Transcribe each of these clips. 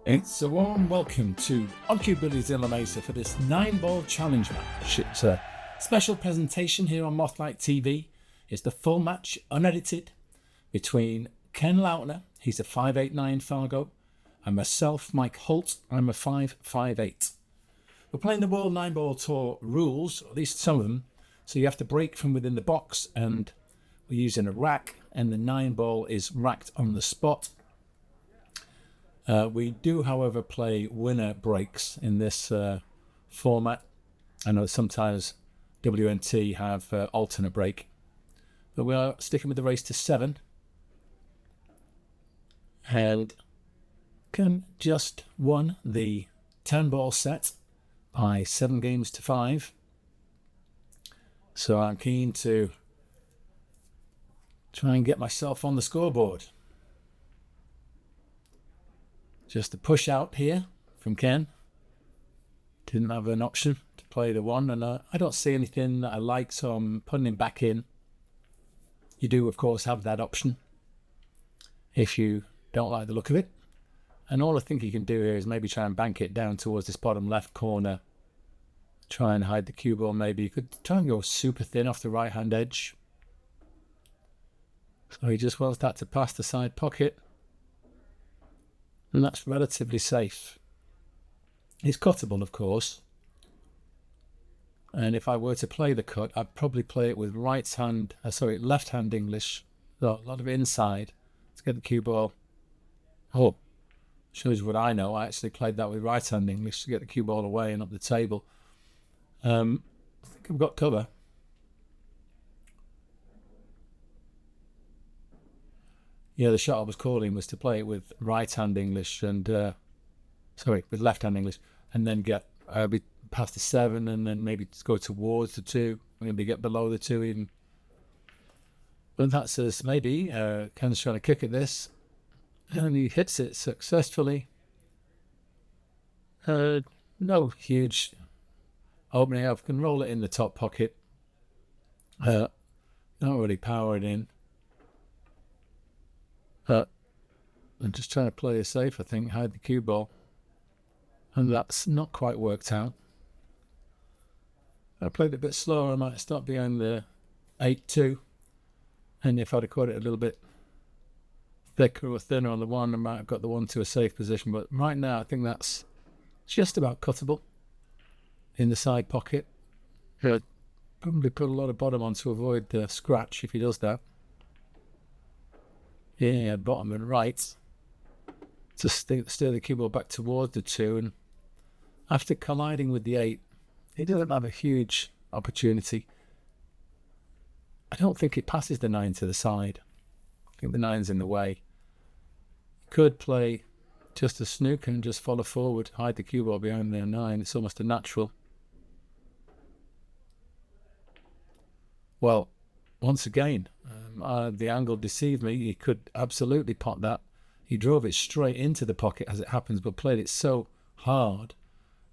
It's a warm welcome to OnCube Billies in La Mesa for this 9-ball challenge match. It's a special presentation here on Mothlike TV. It's the full match, unedited, between Ken Lautner, he's a 5'8" Fargo, and myself, Mike Holt, I'm a 5'8". We're playing the World 9-ball Tour rules, or at least some of them, so you have to break from within the box, and we're using a rack, and the 9-ball is racked on the spot. We do, however, play winner breaks in this format. I know sometimes WNT have alternate break, but we are sticking with the race to 7. And Ken just won the 10-ball set by 7 games to 5. So I'm keen to try and get myself on the scoreboard. Just a push out here from Ken. Didn't have an option to play the 1, and I don't see anything that I like, so I'm putting him back in. You do, of course, have that option if you don't like the look of it. And all I think you can do here is maybe try and bank it down towards this bottom left corner. Try and hide the cue ball maybe. You could try and go super thin off the right-hand edge. So he just wants that to pass the side pocket. And that's relatively safe. It's cuttable, of course. And if I were to play the cut, I'd probably play it with left-hand English. So a lot of inside to get the cue ball. Oh, shows you what I know. I actually played that with right-hand English to get the cue ball away and up the table. I think I've got cover. Yeah, the shot I was calling was to play it with right-hand English and, with left-hand English, and then get past the 7 and then maybe go towards the 2, maybe get below the 2 even. But that says maybe Ken's trying to kick at this, and he hits it successfully. No huge opening up, can roll it in the top pocket. Not really power it in. I'm just trying to play it safe, I think, hide the cue ball. And that's not quite worked out. I played it a bit slower, I might start behind the 8-2. And if I'd have caught it a little bit thicker or thinner on the 1, I might have got the 1 to a safe position. But right now, I think that's just about cuttable in the side pocket. He'll probably put a lot of bottom on to avoid the scratch if he does that. Yeah, bottom and right to steer the cue ball back towards the 2, and after colliding with the 8, he doesn't have a huge opportunity. I don't think it passes the 9 to the side. I think the 9's in the way. Could play just a snooker and just follow forward, hide the cue ball behind the 9. It's almost a natural. Well, once again, the angle deceived me. He could absolutely pot that. He drove it straight into the pocket as it happens, but played it so hard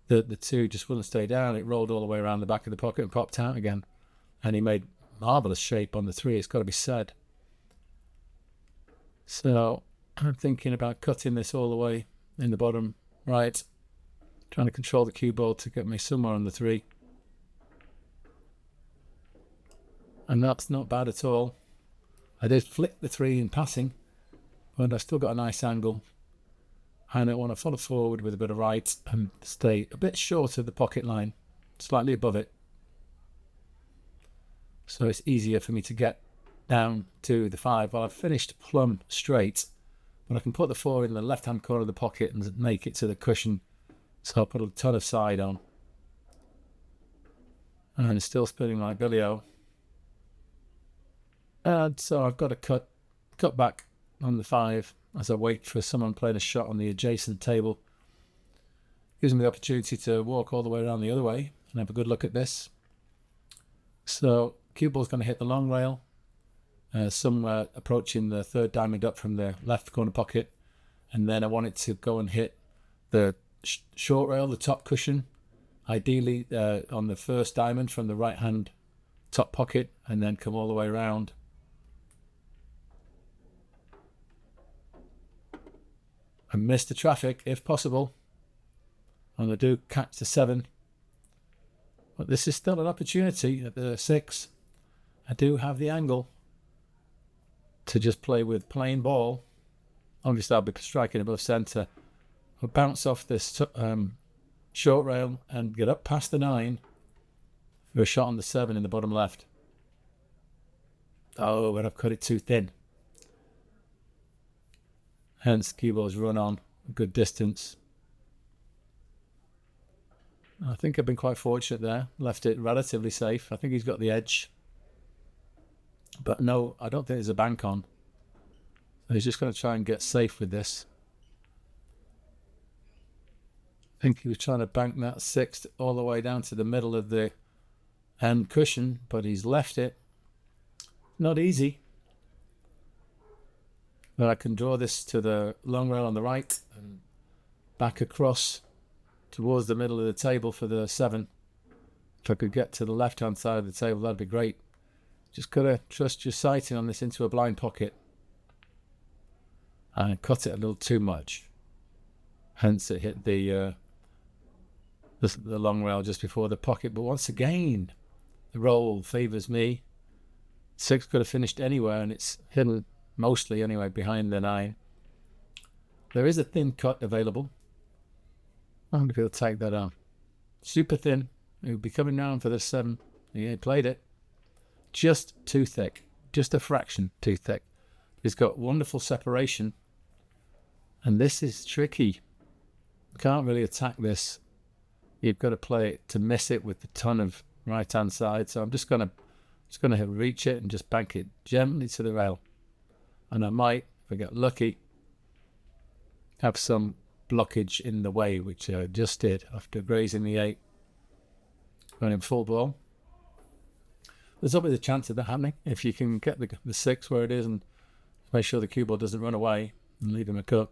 that the 2 just wouldn't stay down. It rolled all the way around the back of the pocket and popped out again. And he made marvellous shape on the 3, it's got to be said. So I'm thinking about cutting this all the way in the bottom right, trying to control the cue ball to get me somewhere on the 3. And that's not bad at all. I did flick the 3 in passing, but I still got a nice angle. And I want to follow forward with a bit of right and stay a bit short of the pocket line, slightly above it. So it's easier for me to get down to the 5. Well, I've finished plumb straight, but I can put the 4 in the left-hand corner of the pocket and make it to the cushion. So I'll put a ton of side on. And it's still spinning like Billy-O. And so I've got to cut back on the 5 as I wait for someone playing a shot on the adjacent table. Gives me the opportunity to walk all the way around the other way and have a good look at this. So cue ball's going to hit the long rail, somewhere approaching the 3rd diamond up from the left corner pocket, and then I want it to go and hit the short rail, the top cushion, ideally on the 1st diamond from the right hand top pocket, and then come all the way around. and miss the traffic if possible. And I do catch the 7. But this is still an opportunity at the 6. I do have the angle to just play with plain ball. Obviously, I'll be striking above centre. I'll bounce off this short rail and get up past the 9 for a shot on the 7 in the bottom left. Oh, but I've cut it too thin. Hence, cue ball's run on a good distance. I think I've been quite fortunate there. Left it relatively safe. I think he's got the edge. But no, I don't think there's a bank on. So he's just going to try and get safe with this. I think he was trying to bank that 6 all the way down to the middle of the end cushion, but he's left it. Not easy. But I can draw this to the long rail on the right and back across towards the middle of the table for the 7. If I could get to the left-hand side of the table, that'd be great. Just got to trust your sighting on this into a blind pocket. And cut it a little too much. Hence it hit the long rail just before the pocket. But once again, the roll favours me. 6 could have finished anywhere, and it's hidden mostly anyway behind the 9. There is a thin cut available. I wonder if he'll take that on. Super thin. He'll be coming round for the 7. He played it. Just too thick. Just a fraction too thick. He's got wonderful separation. And this is tricky. Can't really attack this. You've got to play it to miss it with the ton of right-hand side. So I'm just gonna reach it and just bank it gently to the rail. And I might, if I get lucky, have some blockage in the way, which I just did after grazing the 8. Going in full ball. There's always a chance of that happening if you can get the 6 where it is and make sure the cue ball doesn't run away and leave him a cut.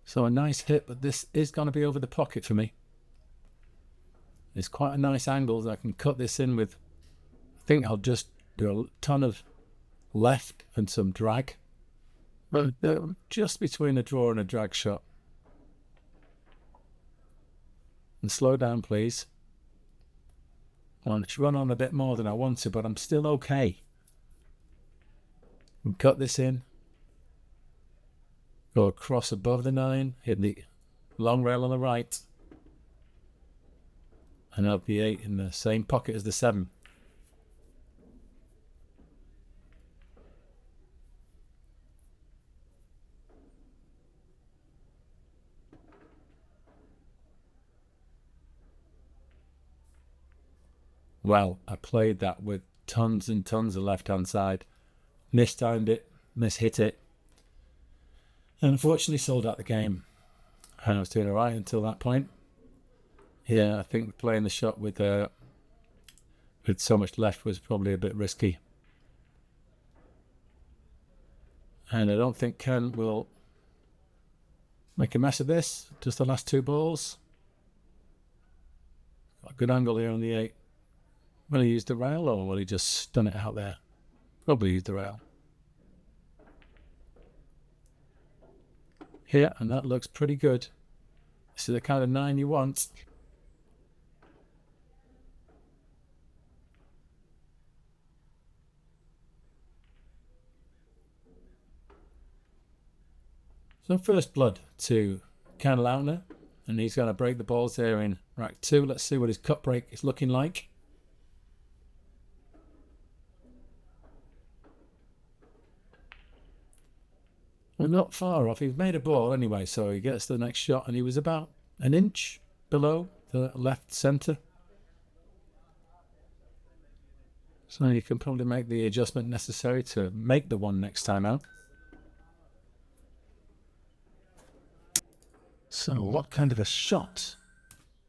So a nice hit, but this is going to be over the pocket for me. It's quite a nice angle that I can cut this in with. I think I'll just do a ton of left and some drag. But just between a draw and a drag shot. And slow down, please. Well, it's run on a bit more than I want to, but I'm still okay. And cut this in. Go across above the 9. Hit the long rail on the right. And have the 8 in the same pocket as the 7. Well, I played that with tons and tons of left-hand side. Mistimed it, mishit it. And unfortunately sold out the game. And I was doing alright until that point. Yeah, I think playing the shot with so much left was probably a bit risky. And I don't think Ken will make a mess of this. Just the last 2 balls. Got a good angle here on the 8. Will he use the rail or will he just stun it out there? Probably use the rail. Here, and that looks pretty good. This is the kind of 9 you want. So first blood to Ken Lautner, and he's going to break the balls there in rack 2. Let's see what his cut break is looking like. Well, not far off. He's made a ball anyway, so he gets the next shot, and he was about an inch below the left centre. So you can probably make the adjustment necessary to make the 1 next time out. So what kind of a shot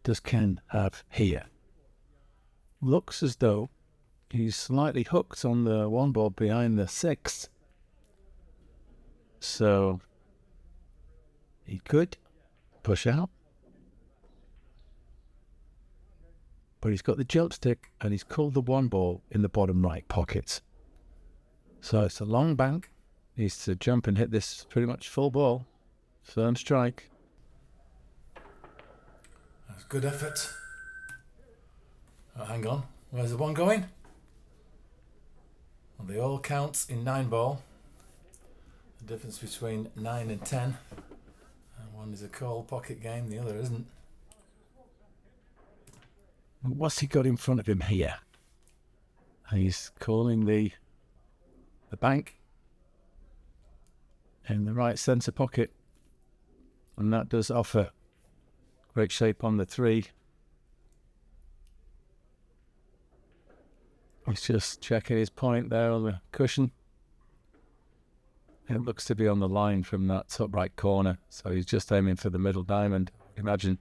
does Ken have here? Looks as though he's slightly hooked on the 1 ball behind the 6. So he could push out. But he's got the jump stick and he's called the 1 ball in the bottom right pocket. So it's a long bank. needs to jump and hit this pretty much full ball. Firm strike. That's good effort. Oh, hang on. Where's the one going? Well, they all count in 9-ball. The difference between 9 and 10. And one is a call pocket game, the other isn't. What's he got in front of him here? He's calling the bank in the right centre pocket. And that does offer great shape on the 3. He's just checking his point there on the cushion. It looks to be on the line from that top right corner, so he's just aiming for the middle diamond, imagine.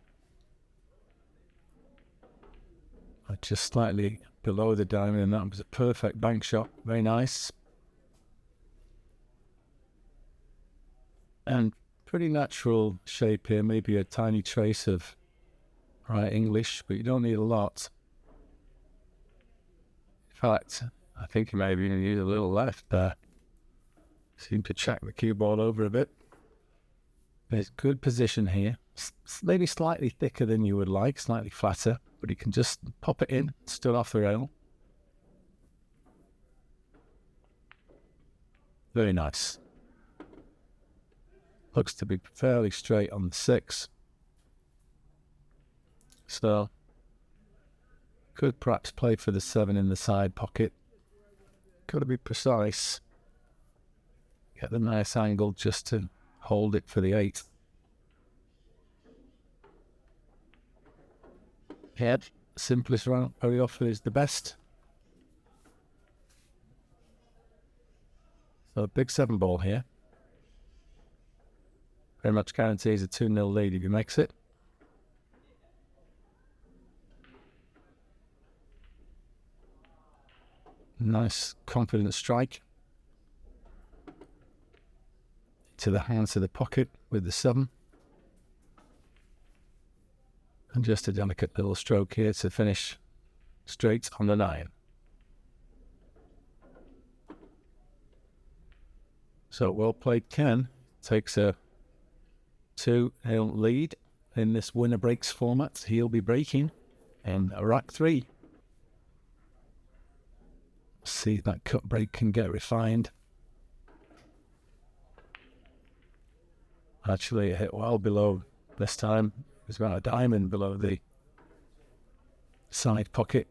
Just slightly below the diamond, and that was a perfect bank shot. Very nice. And pretty natural shape here, maybe a tiny trace of right English, but you don't need a lot. In fact, I think he maybe used a little left there. Seemed to check the cue ball over a bit. There's good position here. Maybe slightly thicker than you would like, slightly flatter, but he can just pop it in, stood off the rail. Very nice. Looks to be fairly straight on the 6. So, could perhaps play for the 7 in the side pocket. Got to be precise. Get the nice angle just to hold it for the 8. Head, simplest route very often is the best. So a big 7-ball here. Very much guarantees a 2-0 lead if he makes it. Nice confident strike. To the hands of the pocket with the 7. And just a delicate little stroke here to finish straight on the 9. So well played, Ken. Takes a 2-0 lead in this winner breaks format. He'll be breaking in rack 3. See if that cut break can get refined. Actually, it hit well below this time. It was about a diamond below the side pocket.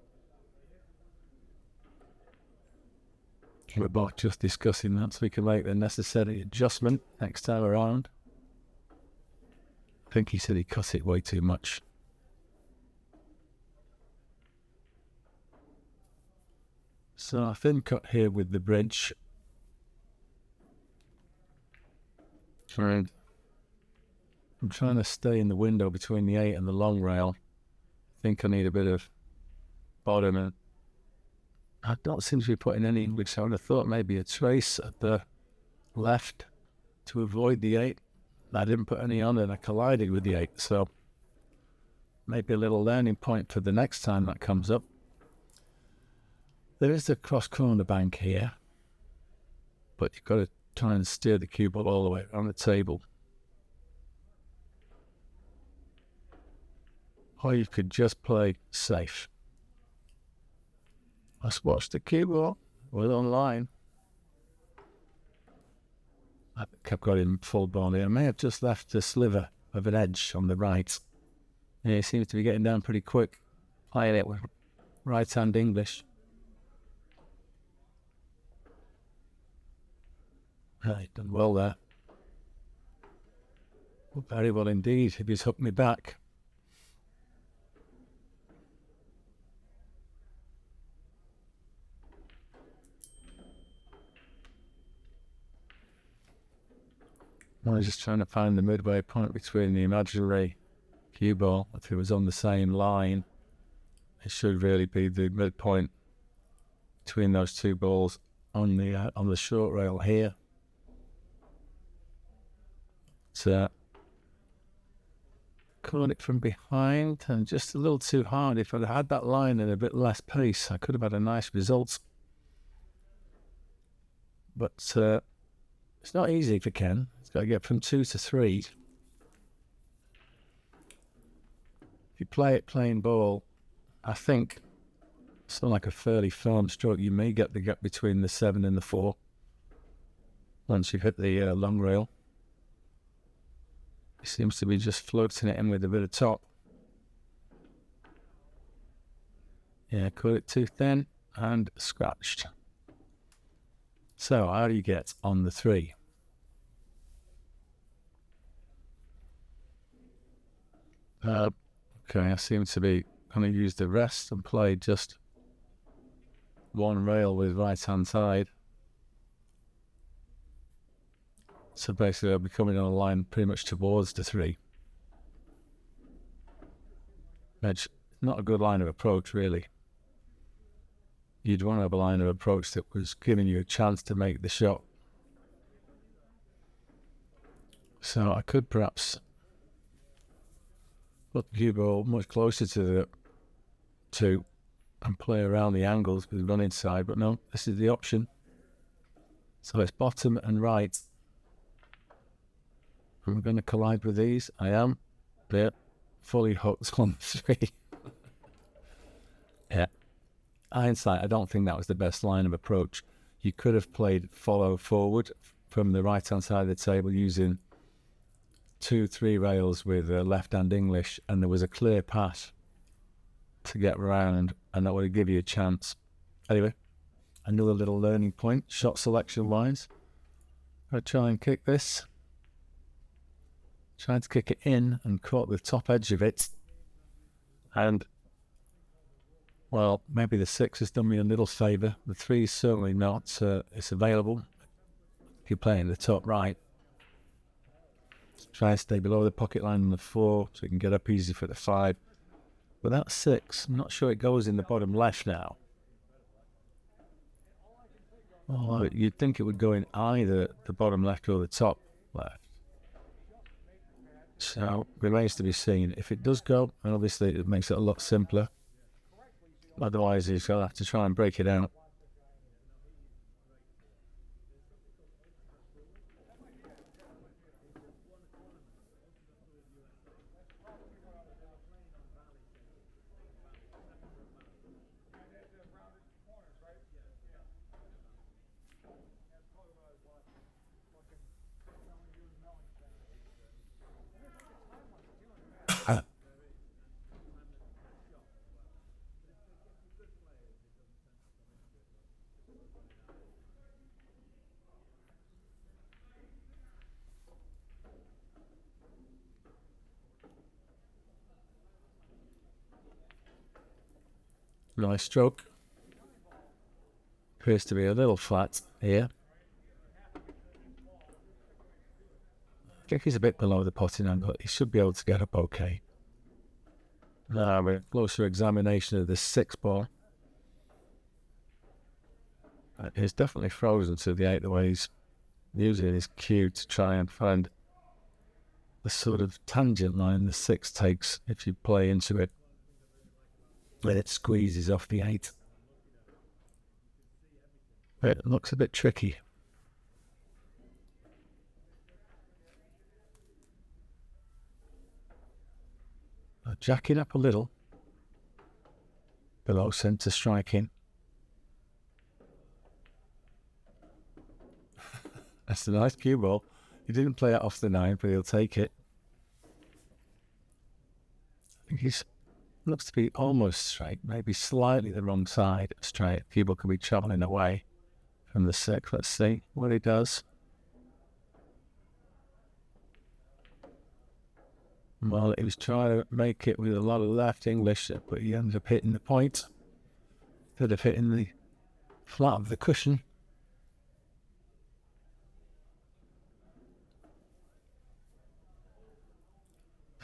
We're both just discussing that so we can make the necessary adjustment next time around. I think he said he cut it way too much. So a thin cut here with the bridge. And I'm trying to stay in the window between the 8 and the long rail. I think I need a bit of bottom, and I don't seem to be putting any English. I would have thought maybe a trace at the left to avoid the 8. I didn't put any on and I collided with the 8, so maybe a little learning point for the next time that comes up. There is a cross corner bank here, but you've got to try and steer the cue ball all the way around the table. Or you could just play safe. Let's watch the cue ball. We're online. I think I've got him full ball here. I may have just left a sliver of an edge on the right. Yeah, he seems to be getting down pretty quick. Playing it with right-hand English. He's done well there. Very well indeed, if he's hooked me back. I was just trying to find the midway point between the imaginary cue ball. If it was on the same line, it should really be the midpoint between those two balls on the short rail here. So caught it from behind and just a little too hard. If I'd had that line and a bit less pace, I could have had a nice result. But It's not easy for Ken. He's got to get from 2 to 3. If you play it plain ball, I think it's not like a fairly firm stroke. You may get the gap between the 7 and the 4 once you've hit the long rail. He seems to be just floating it in with a bit of top. Yeah, cut it too thin and scratched. So how do you get on the 3? Okay, I seem to be going to use the rest and play just one rail with right hand side. So basically I'll be coming on a line pretty much towards the 3. Which not a good line of approach really. You'd want to have a line of approach that was giving you a chance to make the shot. So I could perhaps put the cue ball much closer to the 2 and play around the angles with run inside, but no, this is the option. So it's bottom and right. I'm going to collide with these. I am. They're fully hooked on 3. Yeah. Hindsight, I don't think that was the best line of approach. You could have played follow forward from the right hand side of the table using 2-3 rails with left hand English, and there was a clear path to get around, and that would give you a chance. Anyway, another little learning point, shot selection wise. I'll try and kick this. Trying to kick it in and caught the top edge of it, and well, maybe the 6 has done me a little favour. The 3 is certainly not. It's available if you're playing the top right. Try and stay below the pocket line on the 4 so you can get up easy for the 5. But that 6, I'm not sure it goes in the bottom left now. Oh, you'd think it would go in either the bottom left or the top left. So remains to be seen. If it does go, and obviously it makes it a lot simpler. Otherwise, he's going to have to try and break it out. Nice stroke. Appears to be a little flat here. I think he's a bit below the potting angle. He should be able to get up okay. Now we're closer examination of the 6 ball. It's definitely frozen to the 8 the way he's using his cue to try and find the sort of tangent line the 6 takes if you play into it. When it squeezes off the 8. It looks a bit tricky. Jacking up a little. Below centre striking. That's a nice cue ball. He didn't play it off the 9, but he'll take it. I think he's looks to be almost straight, maybe slightly the wrong side straight. Cue ball could be travelling away from the 6. Let's see what he does. Well, he was trying to make it with a lot of left English, but he ended up hitting the point instead of hitting the flat of the cushion.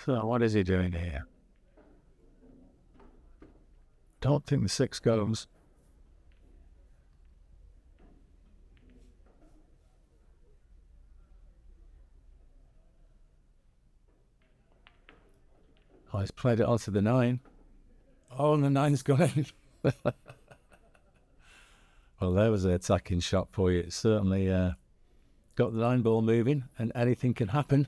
So what is he doing here? Don't think the 6 goes. Oh, he's played it onto the 9. Oh, and the 9's gone in. Well, there was an attacking shot for you. It certainly got got the 9-ball moving, and anything can happen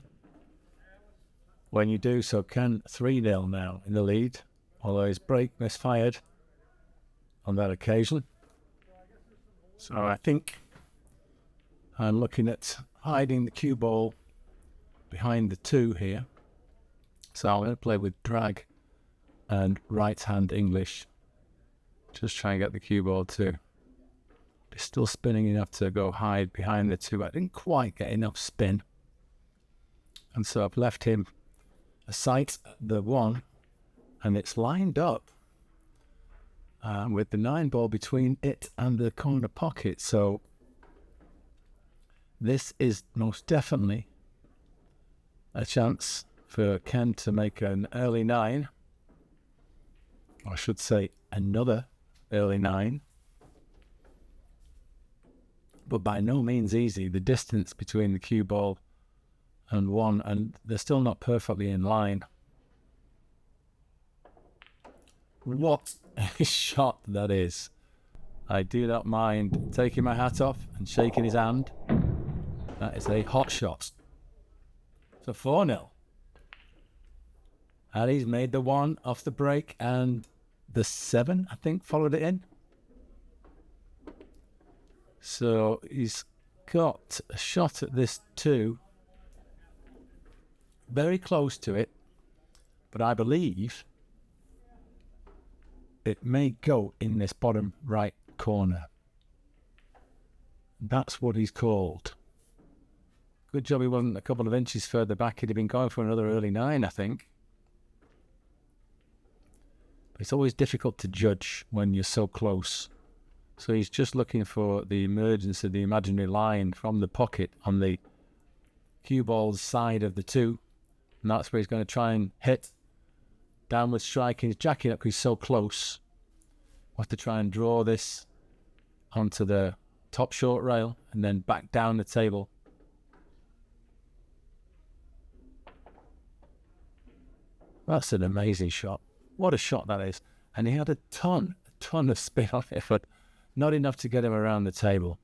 when you do. So Ken 3-0 now in the lead, although his break misfired on that occasion. So I think I'm looking at hiding the cue ball behind the 2 here. So I'm going to play with drag and right hand English. Just try and get the cue ball to be still spinning enough to go hide behind the 2. I didn't quite get enough spin. And so I've left him a sight at the 1, and it's lined up with the 9-ball between it and the corner pocket. So this is most definitely a chance for Ken to make an early 9. I should say another early 9. But by no means easy. The distance between the cue ball and 1, and they're still not perfectly in line. What a shot that is. I do not mind taking my hat off and shaking his hand. That is a hot shot. So 4-0. And he's made the 1 off the break, and the 7, I think, followed it in. So he's got a shot at this 2. Very close to it. But I believe it may go in this bottom right corner. That's what he's called. Good job he wasn't a couple of inches further back. He'd have been going for another early 9, I think. But it's always difficult to judge when you're so close. So he's just looking for the emergence of the imaginary line from the pocket on the cue ball's side of the 2. And that's where he's going to try and hit. Downward striking. He's jacking up because he's so close. We'll have to try and draw this onto the top short rail and then back down the table. That's an amazing shot. What a shot that is. And he had a ton of spin on it, but not enough to get him around the table.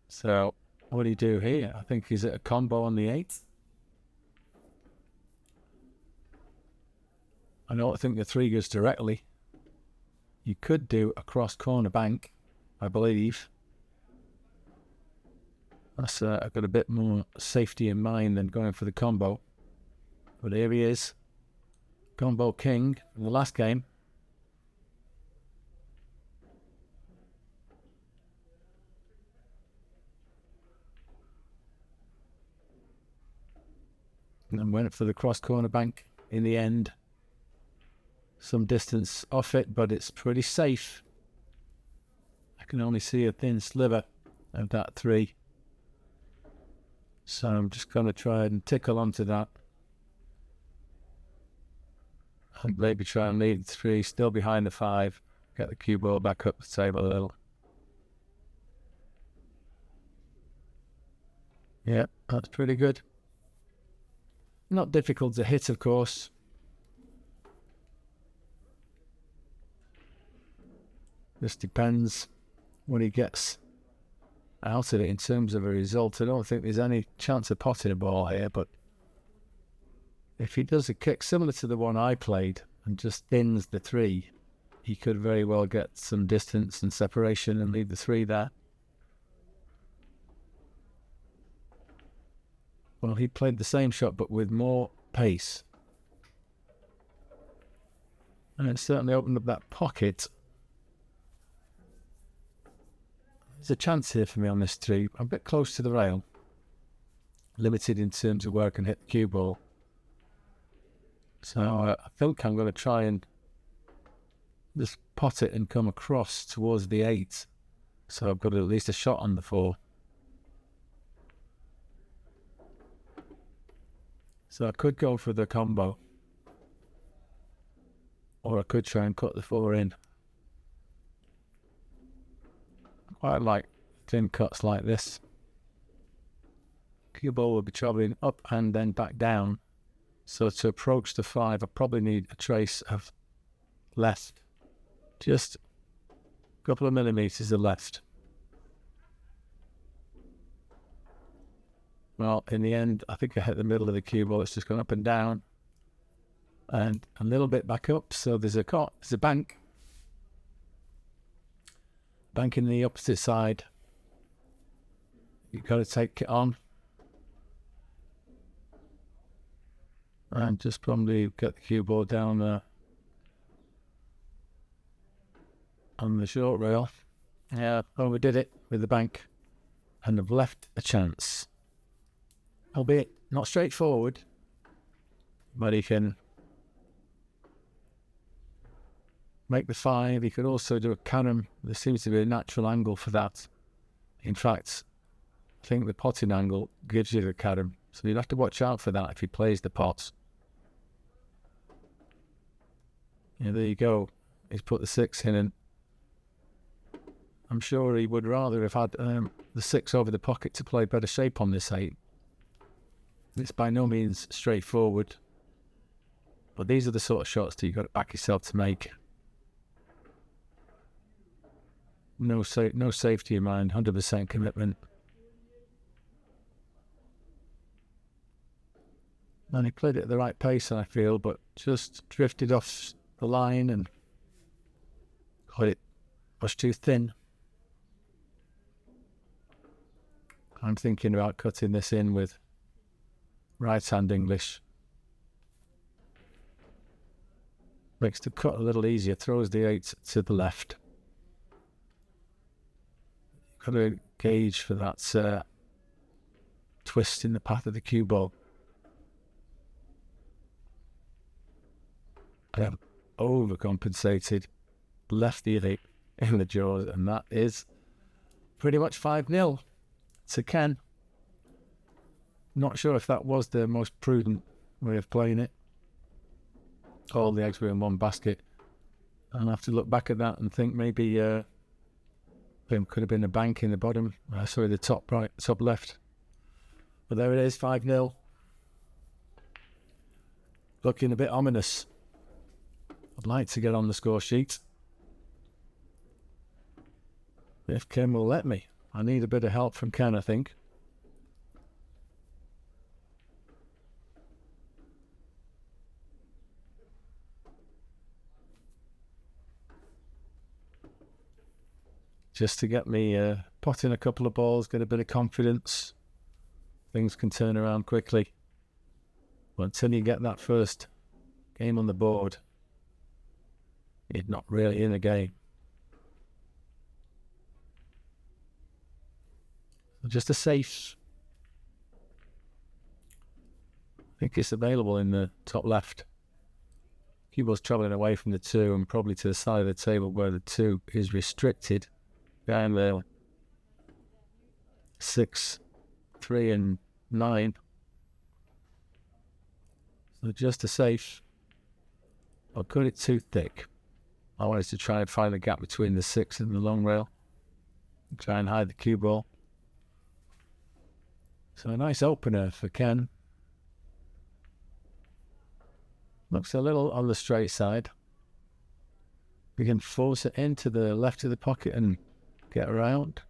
So what do you do here? I think he's at a combo on the 8. I don't think the 3 goes directly. You could do a cross corner bank, I believe. That's I've got a bit more safety in mind than going for the combo. But here he is. Combo king in the last game. And then went for the cross corner bank in the end. Some distance off it, but it's pretty safe. I can only see a thin sliver of that 3. So I'm just going to try and tickle onto that. And maybe try and lead the 3, still behind the 5. Get the cue ball back up the table a little. Yeah, that's pretty good. Not difficult to hit, of course. Just depends what he gets out of it in terms of a result. I don't think there's any chance of potting a ball here, but if he does a kick similar to the one I played and just thins the 3, he could very well get some distance and separation and leave the 3 there. Well, he played the same shot but with more pace. And it certainly opened up that pocket. There's a chance here for me on this 3. I'm a bit close to the rail. Limited in terms of where I can hit the cue ball. So I think I'm going to try and just pot it and come across towards the 8. So I've got at least a shot on the 4. So I could go for the combo. Or I could try and cut the 4 in. Quite like thin cuts like this. Cue ball will be travelling up and then back down. So to approach the 5, I probably need a trace of left. Just a couple of millimetres of left. Well, in the end, I think I hit the middle of the cue ball. It's just gone up and down, and a little bit back up. So there's a bank in the opposite side. You've got to take it on, and just probably get the cue ball down on the short rail. Yeah, overdid it with the bank, and have left a chance. Albeit not straightforward, but he can make the 5. He could also do a carom. There seems to be a natural angle for that. In fact, I think the potting angle gives you the carom, so you'd have to watch out for that if he plays the pots. Yeah, there you go. He's put the 6 in, and I'm sure he would rather have had the 6 over the pocket to play better shape on this 8. It's by no means straightforward, but these are the sort of shots that you've got to back yourself to make. No safety in mind, 100% commitment. And he played it at the right pace, I feel, but just drifted off the line and got it much too thin. I'm thinking about cutting this in with right-hand English. Makes the cut a little easier, throws the 8 to the left. Got to gauge for that twist in the path of the cue ball. I have overcompensated, left the 8 in the jaws, and that is pretty much 5-0 to Ken. Not sure if that was the most prudent way of playing it. All the eggs were in one basket. And I have to look back at that and think maybe there could have been a bank in the bottom. Sorry, the top right, top left. But there it is, 5-0. Looking a bit ominous. I'd like to get on the score sheet, if Ken will let me. I need a bit of help from Ken, I think. Just to get me potting a couple of balls, get a bit of confidence. Things can turn around quickly. But until you get that first game on the board, you're not really in a game. So just a safe. I think it's available in the top left. Cue ball's travelling away from the 2 and probably to the side of the table where the 2 is restricted. Down there, 6, 3 and 9. So just a safe. I'll cut it too thick. I wanted to try and find the gap between the 6 and the long rail. Try and hide the cue ball. So a nice opener for Ken. Looks a little on the straight side. We can force it into the left of the pocket and get around.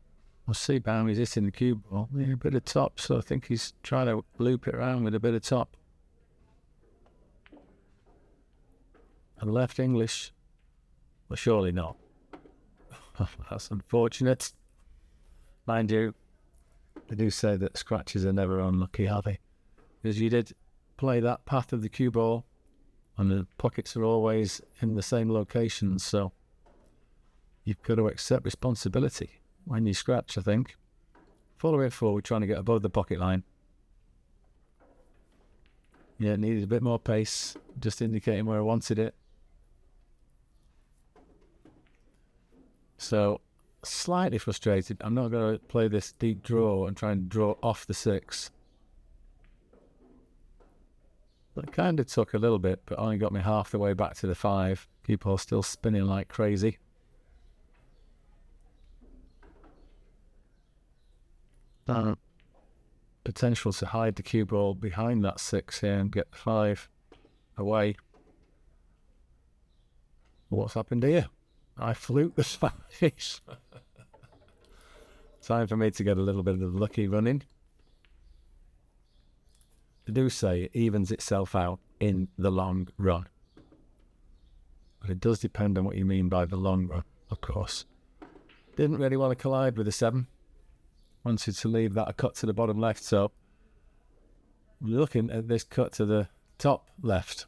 We'll see how he's hitting the cue ball. Yeah, a bit of top, so I think he's trying to loop it around with a bit of top. And left English, but surely not. That's unfortunate. Mind you, they do say that scratches are never unlucky, are they? Because you did play that path of the cue ball, and the pockets are always in the same location, so you've got to accept responsibility when you scratch, I think. Follow it forward, trying to get above the pocket line. Yeah, it needed a bit more pace, just indicating where I wanted it. So, slightly frustrated. I'm not going to play this deep draw and try and draw off the 6. But it kind of took a little bit, but only got me half the way back to the 5. Cue ball still spinning like crazy. Potential to hide the cue ball behind that 6 here and get the 5 away. What's happened here? I fluked the 5. Time for me to get a little bit of lucky running. They do say it evens itself out in the long run. But it does depend on what you mean by the long run, of course. Didn't really want to collide with the 7. Wanted to leave that a cut to the bottom left, so looking at this cut to the top left,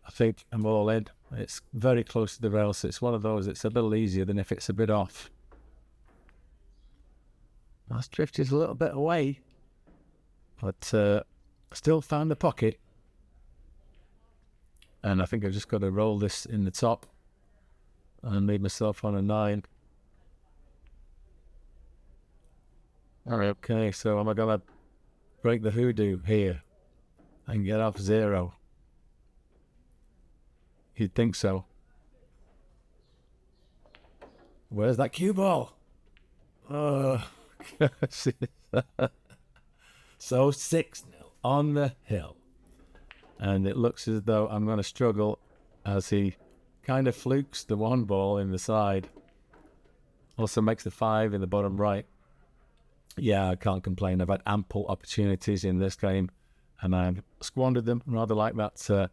I think I'm all in. It's very close to the rail, so it's one of those, it's a little easier than if it's a bit off. That's drifted a little bit away, but still found the pocket. And I think I've just got to roll this in the top and leave myself on a 9. Okay, so am I going to break the hoodoo here and get off 0? You'd think so. Where's that cue ball? Oh, so 6-0 on the hill. And it looks as though I'm going to struggle as he kind of flukes the 1 ball in the side. Also makes the 5 in the bottom right. Yeah, I can't complain. I've had ample opportunities in this game, and I've squandered them, rather like that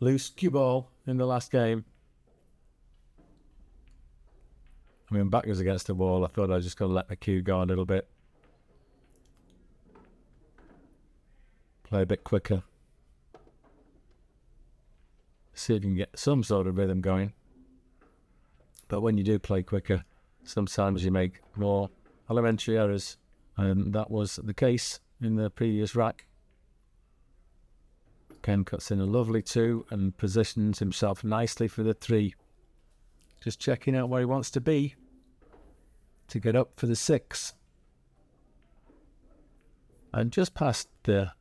loose cue ball in the last game. I mean, back was against the wall. I thought I was just going to let my cue go a little bit. Play a bit quicker. See if you can get some sort of rhythm going. But when you do play quicker, sometimes you make more elementary errors, and that was the case in the previous rack. Ken cuts in a lovely 2 and positions himself nicely for the 3. Just checking out where he wants to be to get up for the 6. And just past the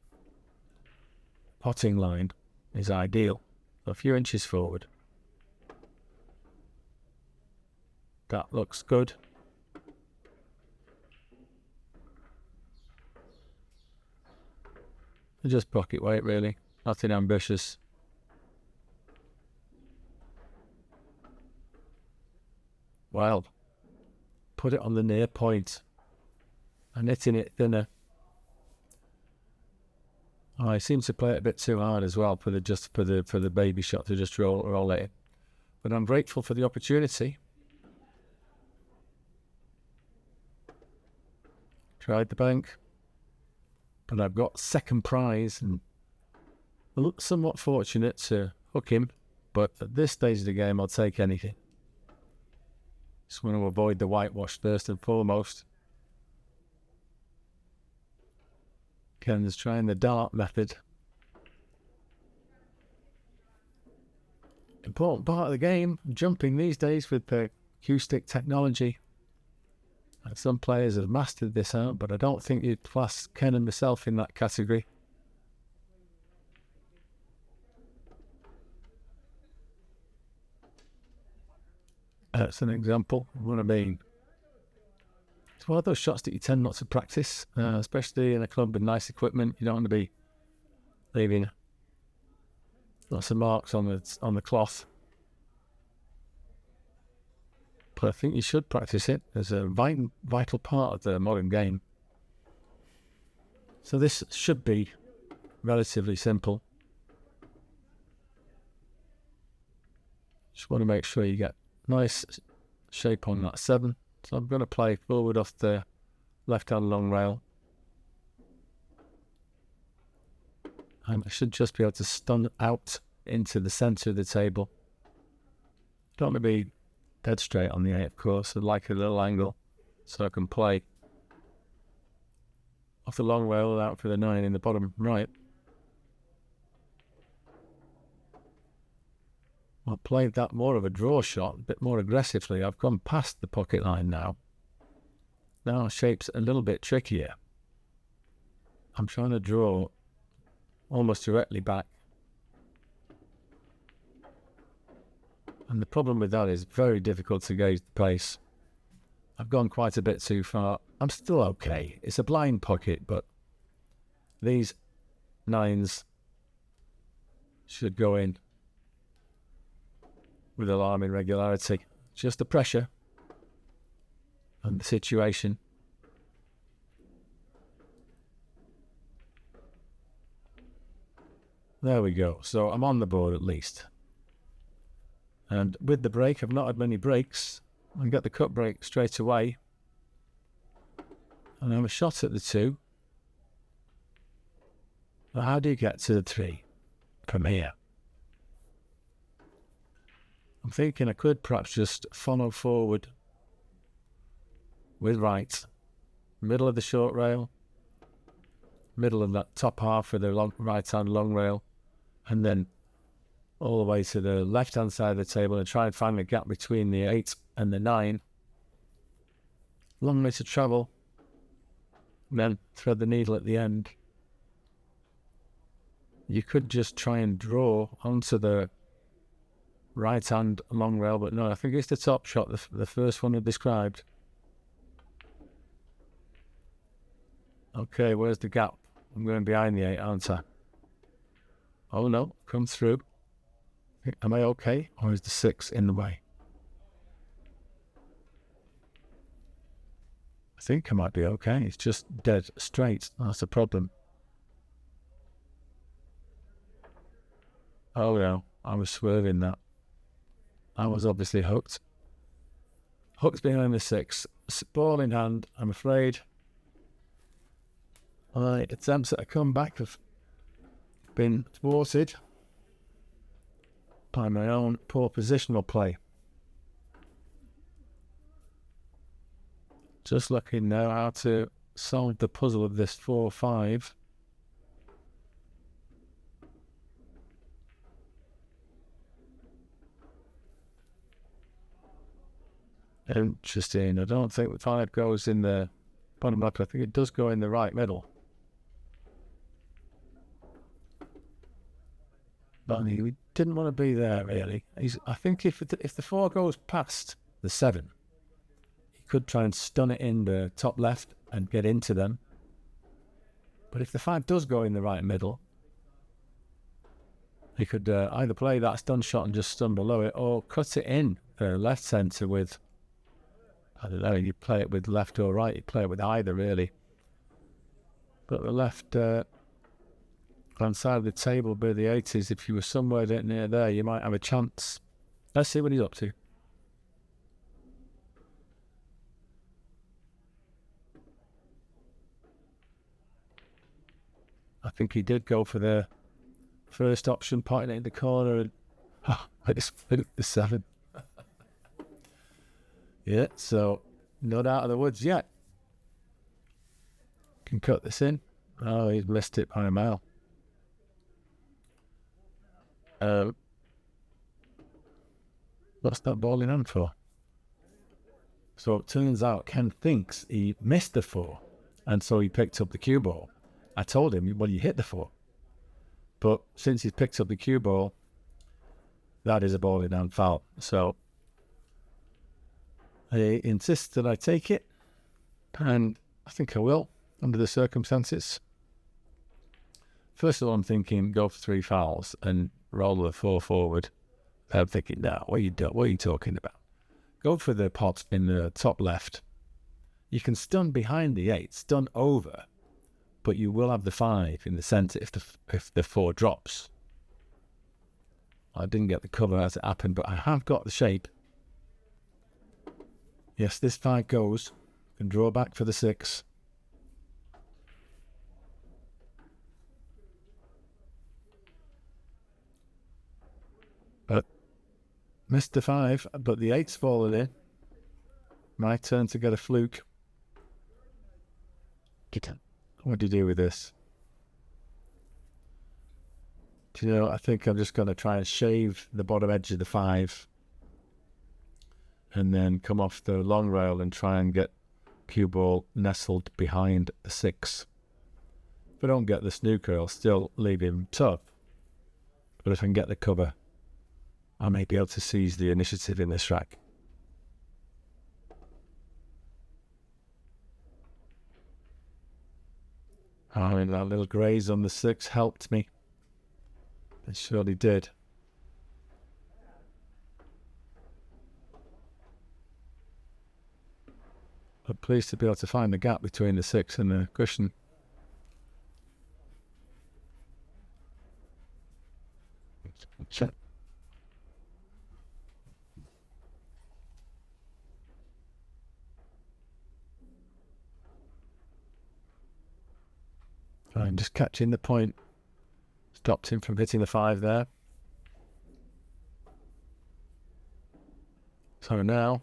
potting line is ideal. A few inches forward. That looks good. Just pocket weight, really. Nothing ambitious. Well, put it on the near point and hitting it thinner. I seem to play it a bit too hard as well for the baby shot to just roll it in. But I'm grateful for the opportunity. Tried the bank, but I've got second prize and I look somewhat fortunate to hook him. But at this stage of the game, I'll take anything. Just want to avoid the whitewash first and foremost. Ken's trying the dart method. Important part of the game, jumping these days with the cue stick technology. And some players have mastered this out, but I don't think you'd class Ken and myself in that category. That's an example of what I mean. It's one of those shots that you tend not to practice, especially in a club with nice equipment. You don't want to be leaving lots of marks on the cloth. But I think you should practice it as a vital part of the modern game. So this should be relatively simple. Just want to make sure you get nice shape on that 7. So I'm going to play forward off the left-hand long rail. And I should just be able to stun out into the centre of the table. Don't want to be dead straight on the 8, of course. I'd like a little angle so I can play off the long rail out for the 9 in the bottom right. I played that more of a draw shot, a bit more aggressively. I've gone past the pocket line now. Now shape's a little bit trickier. I'm trying to draw almost directly back. And the problem with that is very difficult to gauge the pace. I've gone quite a bit too far. I'm still okay. It's a blind pocket, but these 9s should go in with alarming regularity. Just the pressure and the situation. There we go. So I'm on the board at least. And with the break, I've not had many breaks. I can get the cut break straight away. And have a shot at the 2. But how do you get to the 3 from here? I'm thinking I could perhaps just follow forward with right. Middle of the short rail. Middle of that top half of the right-hand long rail. And then all the way to the left-hand side of the table and try and find the gap between the 8 and the 9. Long way to travel. And then thread the needle at the end. You could just try and draw onto the right-hand long rail, but no, I think it's the top shot, the first one I described. Okay, where's the gap? I'm going behind the 8, aren't I? Oh no, come through. Am I okay? Or is the 6 in the way? I think I might be okay. It's just dead straight. That's the problem. Oh no, I was swerving that. I was obviously hooked. Hooked behind the 6. Ball in hand, I'm afraid. My attempts at a comeback have been thwarted by my own poor positional play. Just looking now how to solve the puzzle of this 4-5. Interesting. I don't think the 5 goes in the bottom left. I think it does go in the right middle. But we didn't want to be there, really. I think if the 4 goes past the 7, he could try and stun it in the top left and get into them. But if the 5 does go in the right middle, he could either play that stun shot and just stun below it, or cut it in left centre with, I don't know, you play it with left or right, you play it with either, really. But the left hand side of the table by the 80s, if you were somewhere near there, you might have a chance. Let's see what he's up to. I think he did go for the first option, pointing it in the corner, and I just flipped the 7. Yeah, so not out of the woods yet. Can cut this in. Oh, he's missed it by a mile. What's that ball in hand for? So it turns out Ken thinks he missed the 4, and so he picked up the cue ball. I told him, well, you hit the 4. But since he's picked up the cue ball, that is a ball in hand foul. So I insist that I take it, and I think I will, under the circumstances. First of all, I'm thinking go for 3 fouls and roll the 4 forward. I'm thinking, no, what are you talking about? Go for the pot in the top left. You can stun behind the 8, stun over, but you will have the 5 in the centre if the 4 drops. I didn't get the cover as it happened, but I have got the shape. Yes, this 5 goes. Can draw back for the 6. But missed the 5, but the 8's fallen in. My turn to get a fluke. What do you do with this? Do you know, I think I'm just going to try and shave the bottom edge of the 5 and then come off the long rail and try and get cue ball nestled behind the 6. If I don't get the snooker, I'll still leave him tough. But if I can get the cover, I may be able to seize the initiative in this rack. Oh, and that little graze on the 6 helped me. It surely did. I'm pleased to be able to find the gap between the 6 and the cushion. I'm just catching the point. Stopped him from hitting the 5 there. So now,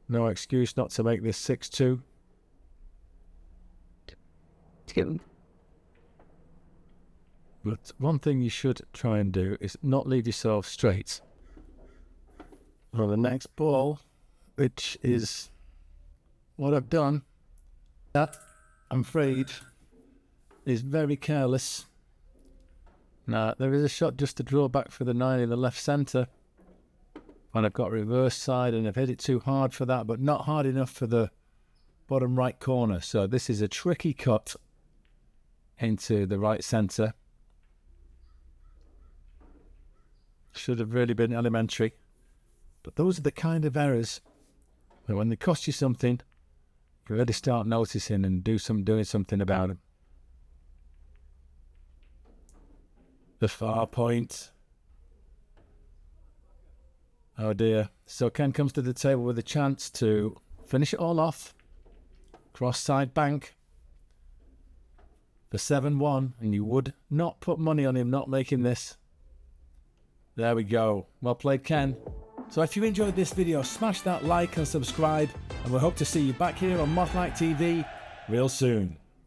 no excuse not to make this 6-2. But one thing you should try and do is not leave yourself straight on the next ball, which is what I've done. That, I'm afraid, is very careless. Now, there is a shot just to draw back for the 9 in the left centre. And I've got reverse side and I've hit it too hard for that, but not hard enough for the bottom right corner. So this is a tricky cut into the right centre. Should have really been elementary. But those are the kind of errors that when they cost you something, you really start noticing and doing something about them. The far point. Oh dear. So Ken comes to the table with a chance to finish it all off. Cross side bank. For 7-1. And you would not put money on him not making this. There we go. Well played, Ken. So if you enjoyed this video, smash that like and subscribe. And we hope to see you back here on Mothlike TV real soon.